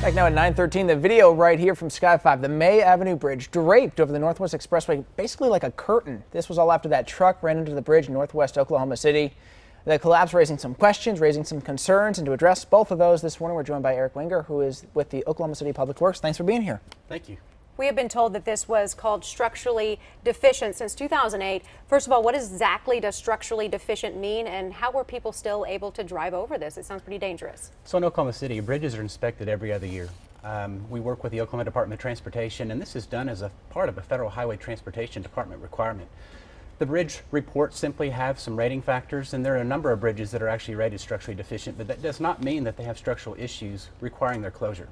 Back now at 9:13, the video right here from Sky 5, the May Avenue Bridge draped over the Northwest Expressway, basically like a curtain. This was all after that truck ran into the bridge in northwest Oklahoma City. The collapse raising some questions, raising some concerns, and to address both of those this morning, we're joined by Eric Winger, who is with the Oklahoma City Public Works. Thanks for being here. Thank you. We have been told that this was called structurally deficient since 2008. First of all, what exactly does structurally deficient mean, and how were people still able to drive over this? It sounds pretty dangerous. So in Oklahoma City, bridges are inspected every other year. We work with the Oklahoma Department of Transportation, and this is done as a part of a Federal Highway Transportation Department requirement. The bridge reports simply have some rating factors, and there are a number of bridges that are actually rated structurally deficient, but that does not mean that they have structural issues requiring their closure.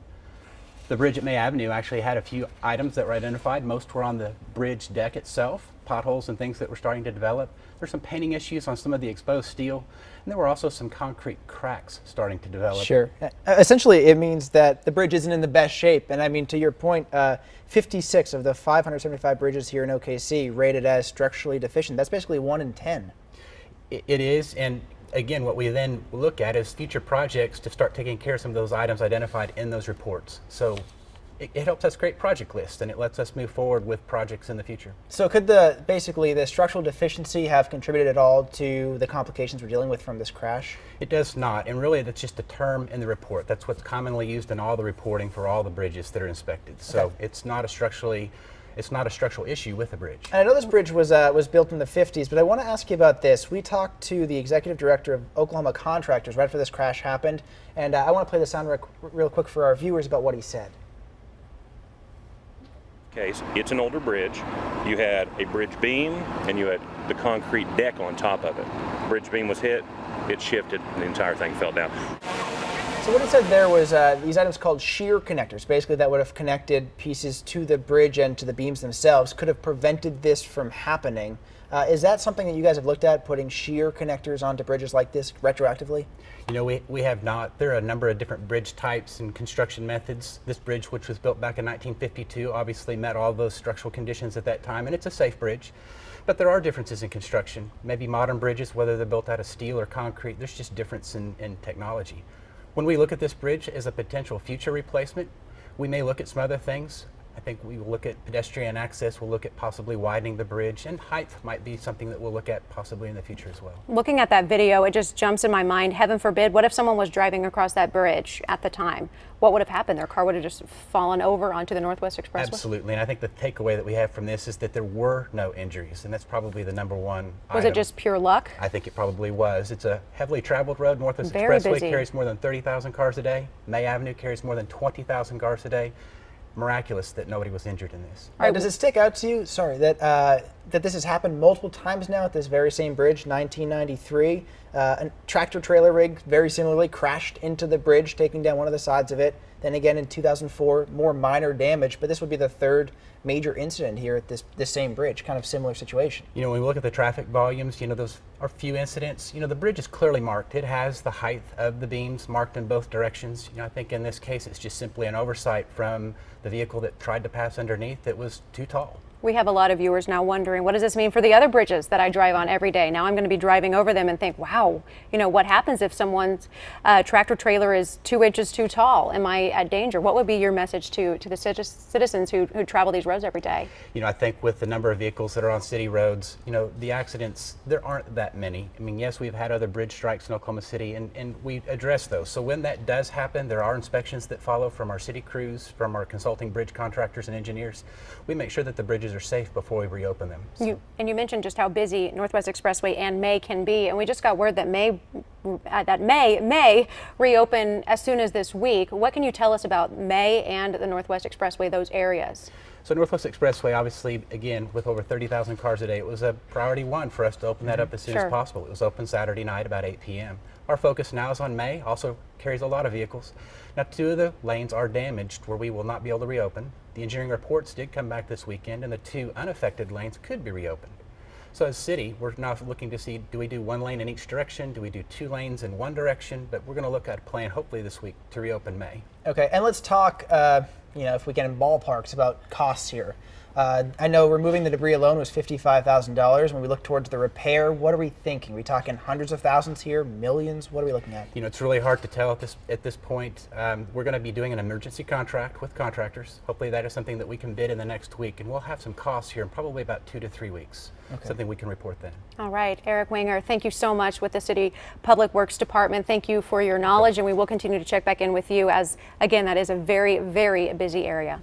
The bridge at May Avenue actually had a few items that were identified. Most were on the bridge deck itself, potholes and things that were starting to develop. There's some painting issues on some of the exposed steel, and there were also some concrete cracks starting to develop. Sure. Essentially, it means that the bridge isn't in the best shape. And I mean, to your point, 56 of the 575 bridges here in OKC rated as structurally deficient. That's basically 1 in 10. It is, and again, what we then look at is future projects to start taking care of some of those items identified in those reports. So it helps us create project lists, and it lets us move forward with projects in the future. So could basically the structural deficiency have contributed at all to the complications we're dealing with from this crash? It does not, and really that's just a term in the report. That's what's commonly used in all the reporting for all the bridges that are inspected. So it's not a structural issue with the bridge. And I know this bridge was built in the 50s, but I want to ask you about this. We talked to the executive director of Oklahoma Contractors right after this crash happened, and I want to play the sound real quick for our viewers about what he said. Case, it's an older bridge. You had a bridge beam and you had the concrete deck on top of it. Bridge beam was hit, it shifted, and the entire thing fell down. So what he said there was these items called shear connectors, basically that would have connected pieces to the bridge and to the beams themselves, could have prevented this from happening. Is that something that you guys have looked at, putting shear connectors onto bridges like this retroactively? You know, we have not. There are a number of different bridge types and construction methods. This bridge, which was built back in 1952, obviously met all those structural conditions at that time, and it's a safe bridge. But there are differences in construction. Maybe modern bridges, whether they're built out of steel or concrete, there's just difference in technology. When we look at this bridge as a potential future replacement, we may look at some other things. I think we will look at pedestrian access, we'll look at possibly widening the bridge, and height might be something that we'll look at possibly in the future as well. Looking at that video, it just jumps in my mind, heaven forbid, what if someone was driving across that bridge at the time? What would have happened? Their car would have just fallen over onto the Northwest Expressway? Absolutely, and I think the takeaway that we have from this is that there were no injuries, and that's probably the number one Was item. it just pure luck? I think it probably was. It's a heavily traveled road. Northwest Very Expressway busy. carries more than 30,000 cars a day. May Avenue carries more than 20,000 cars a day. Miraculous that nobody was injured in this. Does it stick out to you, that this has happened multiple times now at this very same bridge, 1993? A tractor trailer rig very similarly crashed into the bridge, taking down one of the sides of it. Then again in 2004, more minor damage, but this would be the third major incident here at this same bridge, kind of similar situation. You know, when we look at the traffic volumes, you know, those are few incidents. You know, the bridge is clearly marked. It has the height of the beams marked in both directions. You know, I think in this case it's just simply an oversight from the vehicle that tried to pass underneath that was too tall. We have a lot of viewers now wondering, what does this mean for the other bridges that I drive on every day? Now I'm going to be driving over them and think, wow, you know, what happens if someone's tractor trailer is 2 inches too tall? Am I at danger? What would be your message to the citizens who travel these roads every day? You know, I think with the number of vehicles that are on city roads, you know, the accidents, there aren't that many. I mean, yes, we've had other bridge strikes in Oklahoma City, and we address those. So when that does happen, there are inspections that follow from our city crews, from our consulting bridge contractors and engineers. We make sure that the bridges are safe before we reopen them. So. You mentioned just how busy Northwest Expressway and May can be, and we just got word that May reopen as soon as this week. What can you tell us about May and the Northwest Expressway, those areas? So Northwest Expressway, obviously, again, with over 30,000 cars a day, it was a priority one for us to open that up as soon as possible. It was open Saturday night about 8 p.m. Our focus now is on May, also carries a lot of vehicles. Now, 2 of the lanes are damaged where we will not be able to reopen. The engineering reports did come back this weekend, and the 2 unaffected lanes could be reopened. So as city, we're now looking to see, do we do 1 lane in each direction? Do we do 2 lanes in one direction? But we're going to look at a plan hopefully this week to reopen May. Okay, and let's talk, you know, if we can in ballparks about costs here. I know removing the debris alone was $55,000. When we look towards the repair, what are we thinking? Are we talking hundreds of thousands here, millions? What are we looking at? You know, it's really hard to tell at this point. We're going to be doing an emergency contract with contractors. Hopefully that is something that we can bid in the next week, and we'll have some costs here in probably about 2 to 3 weeks. Okay. Something we can report then. All right, Eric Winger, thank you so much with the City Public Works Department. Thank you for your knowledge, and we will continue to check back in with you as, again, that is a very, very busy area.